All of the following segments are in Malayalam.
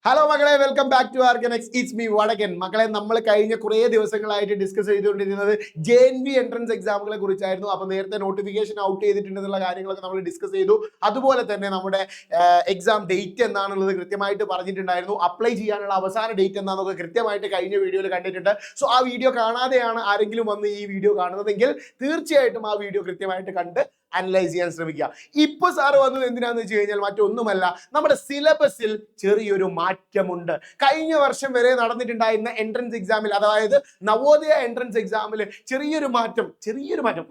ഹലോ മക്കളെ, welcome back to Organex. It's me Vadakkan. മക്കളെ, നമ്മൾ കഴിഞ്ഞ കുറേ ദിവസങ്ങളായിട്ട് ഡിസ്കസ് ചെയ്തുകൊണ്ടിരുന്നത് JNV എൻട്രൻസ് എക്സാമുകളെ കുറിച്ചായിരുന്നു. അപ്പോൾ നേരത്തെ നോട്ടിഫിക്കേഷൻ ഔട്ട് ചെയ്തിട്ടുണ്ടെന്നുള്ള കാര്യങ്ങളൊക്കെ നമ്മൾ ഡിസ്കസ് ചെയ്തു. അതുപോലെ തന്നെ നമ്മുടെ എക്സാം ഡേറ്റ് എന്താണെന്നുള്ളത് കൃത്യമായിട്ട് പറഞ്ഞിട്ടുണ്ടായിരുന്നു. അപ്ലൈ ചെയ്യാനുള്ള അവസാന ഡേറ്റ് എന്താണെന്നൊക്കെ കൃത്യമായിട്ട് കഴിഞ്ഞ വീഡിയോയിൽ കണ്ടിട്ടുണ്ട്. സോ ആ വീഡിയോ കാണാതെയാണ് ആരെങ്കിലും വന്ന് ഈ വീഡിയോ കാണുന്നതെങ്കിൽ തീർച്ചയായിട്ടും ആ വീഡിയോ കൃത്യമായിട്ട് കണ്ട് അനലൈസ് ചെയ്യാൻ ശ്രമിക്കുക. ഇപ്പൊ സാറ് വന്നത് എന്തിനാന്ന് വെച്ച് കഴിഞ്ഞാൽ മറ്റൊന്നുമല്ല, നമ്മുടെ സിലബസിൽ ചെറിയൊരു മാറ്റമുണ്ട്. കഴിഞ്ഞ വർഷം വരെ നടന്നിട്ടുണ്ടായിരുന്ന എൻട്രൻസ് എക്സാമിൽ, അതായത് നവോദയ എൻട്രൻസ് എക്സാമിൽ ചെറിയൊരു മാറ്റം,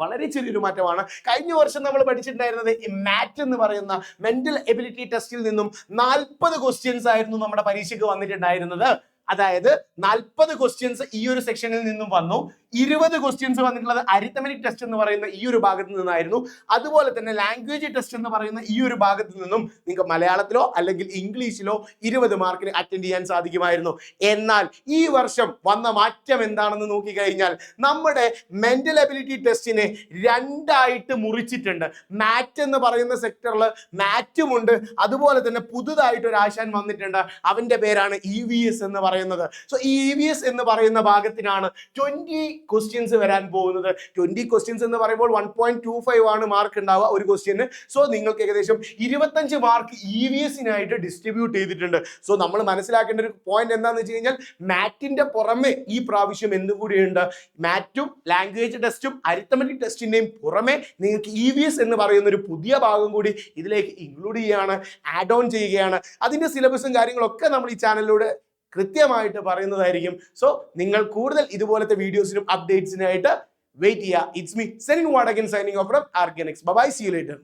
വളരെ ചെറിയൊരു മാറ്റമാണ്. കഴിഞ്ഞ വർഷം നമ്മൾ പഠിച്ചിട്ടുണ്ടായിരുന്നത് മാറ്റ് എന്ന് പറയുന്ന മെന്റൽ എബിലിറ്റി ടെസ്റ്റിൽ നിന്നും 40 ക്വസ്റ്റ്യൻസ് ആയിരുന്നു നമ്മുടെ പരീക്ഷയ്ക്ക് വന്നിട്ടുണ്ടായിരുന്നത്. അതായത് 40 ക്വസ്റ്റ്യൻസ് ഈ ഒരു സെക്ഷനിൽ നിന്നും വന്നു. 20 ക്വസ്റ്റ്യൻസ് വന്നിട്ടുള്ളത് അരിത്തമെറ്റിക് ടെസ്റ്റ് എന്ന് പറയുന്ന ഈ ഒരു ഭാഗത്ത് നിന്നായിരുന്നു. അതുപോലെ തന്നെ ലാംഗ്വേജ് ടെസ്റ്റ് എന്ന് പറയുന്ന ഈ ഒരു ഭാഗത്ത് നിന്നും നിങ്ങൾക്ക് മലയാളത്തിലോ അല്ലെങ്കിൽ ഇംഗ്ലീഷിലോ 20 മാർക്കിന് അറ്റൻഡ് ചെയ്യാൻ സാധിക്കുമായിരുന്നു. എന്നാൽ ഈ വർഷം വന്ന മാറ്റം എന്താണെന്ന് നോക്കിക്കഴിഞ്ഞാൽ നമ്മുടെ മെന്റൽ എബിലിറ്റി ടെസ്റ്റിനെ രണ്ടായിട്ട് മുറിച്ചിട്ടുണ്ട്. മാറ്റ് എന്ന് പറയുന്ന സെക്ടറിൽ മാറ്റുമുണ്ട്, അതുപോലെ തന്നെ പുതുതായിട്ട് ഒരു ആശാൻ വന്നിട്ടുണ്ട്. അവന്റെ പേരാണ് EVS എന്ന് പറയുന്നത്. സോ EVS എന്ന് പറയുന്ന ഭാഗത്തിനാണ് 20 ക്വസ്റ്റ്യൻസ് വരാൻ പോകുന്നത്. 20 ക്വസ്റ്റ്യൻസ് എന്ന് പറയുമ്പോൾ 1.25 ആണ് മാർക്ക് ഉണ്ടാവുക ഒരു ക്വസ്റ്റ്യന്. സോ നിങ്ങൾക്ക് ഏകദേശം 25 മാർക്ക് EVS-നായിട്ട് ഡിസ്ട്രിബ്യൂട്ട് ചെയ്തിട്ടുണ്ട്. സോ നമ്മൾ മനസ്സിലാക്കേണ്ട ഒരു പോയിന്റ് എന്താണെന്ന് വെച്ച് കഴിഞ്ഞാൽ, മാറ്റിന്റെ പുറമെ ഈ പ്രാവശ്യം എന്തുകൂടിയുണ്ട്, മാറ്റും ലാംഗ്വേജ് ടെസ്റ്റും അരിത്തമെറ്റിക് ടെസ്റ്റിന്റെയും പുറമെ നിങ്ങൾക്ക് EVS എന്ന് പറയുന്ന ഒരു പുതിയ ഭാഗം കൂടി ഇതിലേക്ക് ഇൻക്ലൂഡ് ചെയ്യുകയാണ്, ആഡ് ഓൺ ചെയ്യുകയാണ്. അതിന്റെ സിലബസും കാര്യങ്ങളൊക്കെ നമ്മൾ ഈ ചാനലിലൂടെ കൃത്യമായിട്ട് പറയുന്നതായിരിക്കും. സോ നിങ്ങൾ കൂടുതൽ ഇതുപോലത്തെ വീഡിയോസിനും അപ്ഡേറ്റ്സിനായിട്ട് വെയിറ്റ് ചെയ്യുക. It's me Senin Vadakkan signing off from Organex. Bye, see you later.